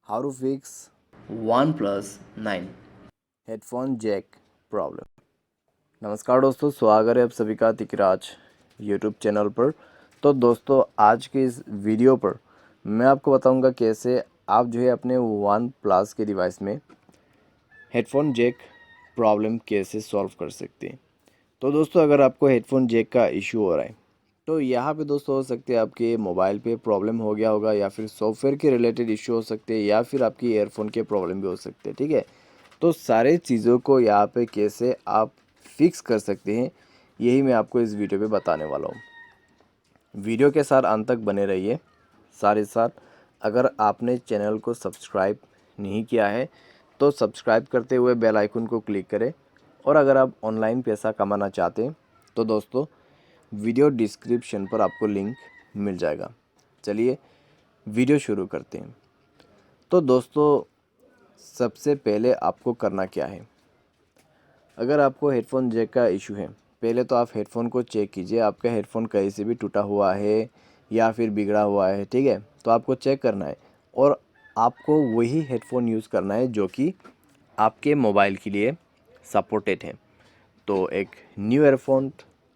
How to fix OnePlus 9। Headphone jack problem. नमस्कार दोस्तों, स्वागत है आप सभी का तिकराज यूट्यूब चैनल पर। तो दोस्तों, आज के इस वीडियो पर मैं आपको बताऊंगा कैसे आप जो है अपने वन प्लस के डिवाइस में हेडफोन जैक प्रॉब्लम कैसे सॉल्व कर सकते हैं। तो दोस्तों, अगर आपको हेडफोन जैक का इशू हो रहा है तो यहाँ पे दोस्तों हो सकते हैं आपके मोबाइल पे प्रॉब्लम हो गया होगा, या फिर सॉफ्टवेयर के रिलेटेड इशू हो सकते हैं, या फिर आपकी ईयरफोन के प्रॉब्लम भी हो सकते हैं। ठीक है, तो सारे चीज़ों को यहाँ पे कैसे आप फिक्स कर सकते हैं, यही मैं आपको इस वीडियो पे बताने वाला हूँ। वीडियो के साथ अंत तक बने रहिए। साथ ही साथ अगर आपने चैनल को सब्सक्राइब नहीं किया है तो सब्सक्राइब करते हुए बेल आइकन को क्लिक करें। और अगर आप ऑनलाइन पैसा कमाना चाहते हैं तो दोस्तों, वीडियो डिस्क्रिप्शन पर आपको लिंक मिल जाएगा। चलिए वीडियो शुरू करते हैं। तो दोस्तों, सबसे पहले आपको करना क्या है, अगर आपको हेडफोन जैक का इशू है, पहले तो आप हेडफोन को चेक कीजिए। आपका हेडफोन कहीं से भी टूटा हुआ है या फिर बिगड़ा हुआ है, ठीक है, तो आपको चेक करना है। और आपको वही हेडफोन यूज़ करना है जो कि आपके मोबाइल के लिए सपोर्टेड है। तो एक न्यू ईयरफोन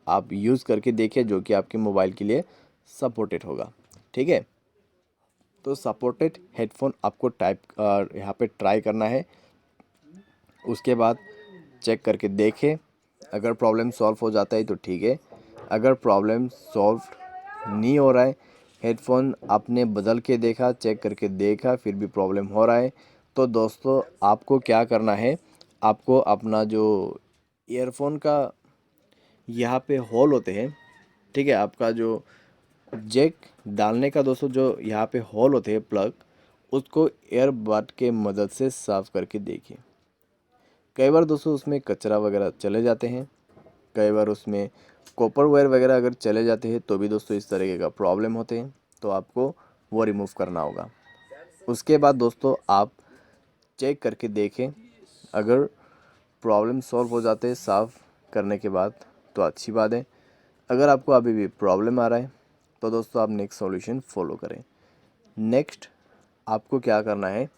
आप यूज़ करके देखिए जो कि आपके मोबाइल के लिए सपोर्टेड होगा। ठीक है, तो सपोर्टेड हेडफोन आपको यहाँ पे ट्राई करना है। उसके बाद चेक करके देखें, अगर प्रॉब्लम सॉल्व हो जाता है तो ठीक है। अगर प्रॉब्लम सॉल्व नहीं हो रहा है, हेडफोन आपने बदल के देखा, चेक करके देखा, फिर भी प्रॉब्लम हो रहा है, तो दोस्तों आपको क्या करना है, आपको अपना जो ईयरफोन का यहाँ पे होल होते हैं, ठीक है, आपका जो जैक डालने का दोस्तों जो यहाँ पे होल होते हैं प्लग, उसको एयरबड के मदद से साफ करके देखिए। कई बार दोस्तों उसमें कचरा वगैरह चले जाते हैं, कई बार उसमें कॉपर वायर वगैरह अगर चले जाते हैं तो भी दोस्तों इस तरीके का प्रॉब्लम होते हैं, तो आपको वो रिमूव करना होगा। उसके बाद दोस्तों आप चेक करके देखें, अगर प्रॉब्लम सॉल्व हो जाते हैं साफ़ करने के बाद तो अच्छी बात है। अगर आपको अभी भी प्रॉब्लम आ रहा है तो दोस्तों आप नेक्स्ट सॉल्यूशन फॉलो करें। नेक्स्ट आपको क्या करना है,